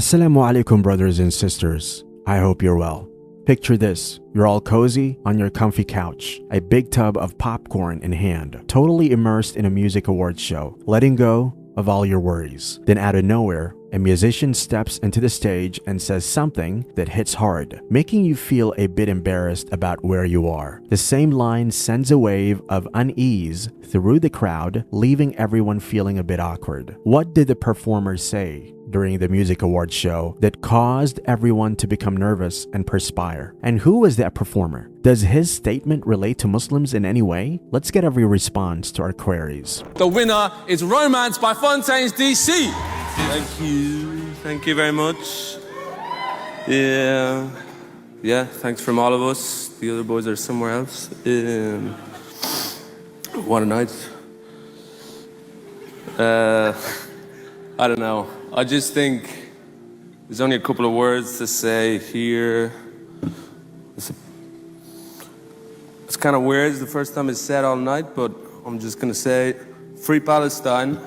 Assalamu alaikum, brothers and sisters. I hope you're well. Picture this. You're all cozy on your comfy couch, a big tub of popcorn in hand, totally immersed in a music awards show, letting go of all your worries. Then out of nowhere, a musician steps into the stage and says something that hits hard, making you feel a bit embarrassed about where you are. The same line sends a wave of unease through the crowd, leaving everyone feeling a bit awkward. What did the performer say during the music awards show that caused everyone to become nervous and perspire? And who was that performer? Does his statement relate to Muslims in any way? Let's get every response to our queries. The winner is Romance by Fontaines D.C. Thank you very much. Yeah, thanks from all of us. The other boys are somewhere else. What a night. I don't know. I just think there's only a couple of words to say here. It's kind of weird. It's the first time it's said all night, but I'm just gonna say, Free Palestine.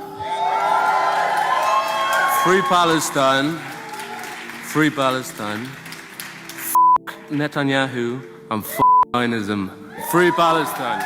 Free Palestine. Free Palestine. F*** Netanyahu and f*** Zionism. Free Palestine.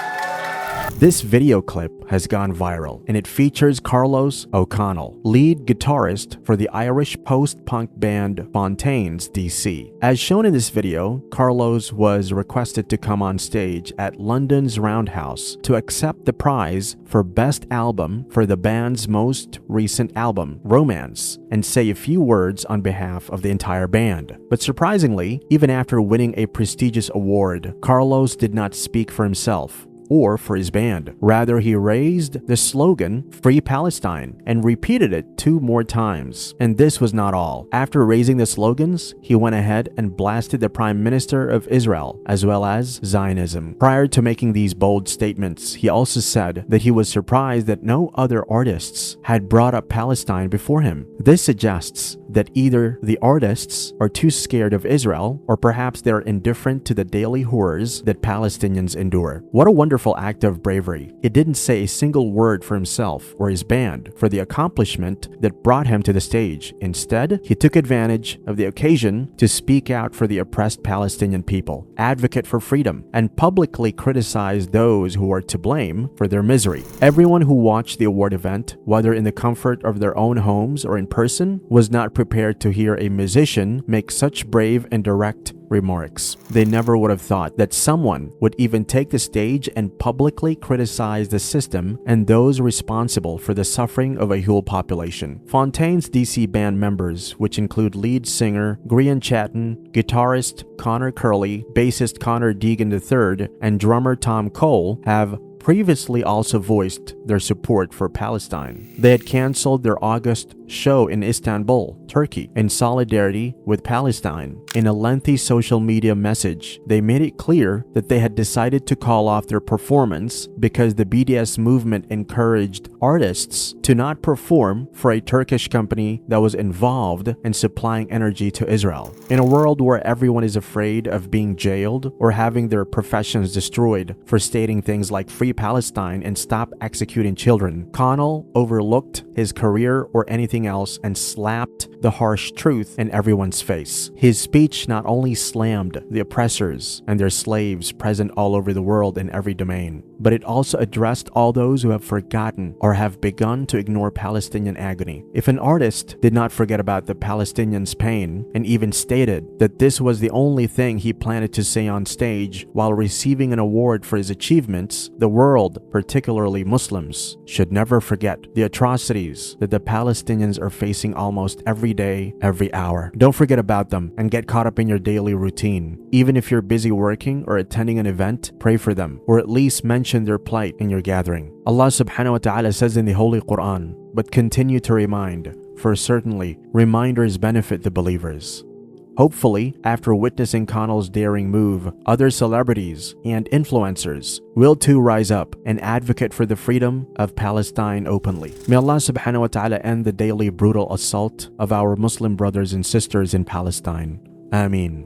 This video clip has gone viral, and it features Carlos O'Connell, lead guitarist for the Irish post-punk band Fontaines D.C. As shown in this video, Carlos was requested to come on stage at London's Roundhouse to accept the prize for Best Album for the band's most recent album, Romance, and say a few words on behalf of the entire band. But surprisingly, even after winning a prestigious award, Carlos did not speak for himself or for his band. Rather, he raised the slogan, Free Palestine, and repeated it 2 more times. And this was not all. After raising the slogans, he went ahead and blasted the Prime Minister of Israel, as well as Zionism. Prior to making these bold statements, he also said that he was surprised that no other artists had brought up Palestine before him. This suggests that either the artists are too scared of Israel, or perhaps they're indifferent to the daily horrors that Palestinians endure. What a wonderful act of bravery. It didn't say a single word for himself or his band for the accomplishment that brought him to the stage. Instead, he took advantage of the occasion to speak out for the oppressed Palestinian people, advocate for freedom, and publicly criticize those who are to blame for their misery. Everyone who watched the award event, whether in the comfort of their own homes or in person, was not prepared to hear a musician make such brave and direct remarks. They never would have thought that someone would even take the stage and publicly criticize the system and those responsible for the suffering of a whole population. Fontaines D.C. band members, which include lead singer Grian Chatton, guitarist Connor Curley, bassist Connor Deegan III, and drummer Tom Cole, have previously also voiced their support for Palestine. They had canceled their August show in Istanbul, Turkey, in solidarity with Palestine. In a lengthy social media message, they made it clear that they had decided to call off their performance because the BDS movement encouraged artists to not perform for a Turkish company that was involved in supplying energy to Israel. In a world where everyone is afraid of being jailed or having their professions destroyed for stating things like Free Palestine and Stop Executing Children, Connell overlooked his career or anything else and slapped the harsh truth in everyone's face. His speech not only slammed the oppressors and their slaves present all over the world in every domain, but it also addressed all those who have forgotten or have begun to ignore Palestinian agony. If an artist did not forget about the Palestinians' pain and even stated that this was the only thing he planned to say on stage while receiving an award for his achievements, the world, particularly Muslims, should never forget the atrocities that the Palestinians are facing almost every day, every hour. Don't forget about them and get caught up in your daily routine. Even if you're busy working or attending an event, pray for them, or at least mention their plight in your gathering. Allah subhanahu wa ta'ala says in the Holy Quran, "But continue to remind, for certainly reminders benefit the believers." Hopefully, after witnessing Connell's daring move, other celebrities and influencers will too rise up and advocate for the freedom of Palestine openly. May Allah subhanahu wa ta'ala end the daily brutal assault of our Muslim brothers and sisters in Palestine. Ameen.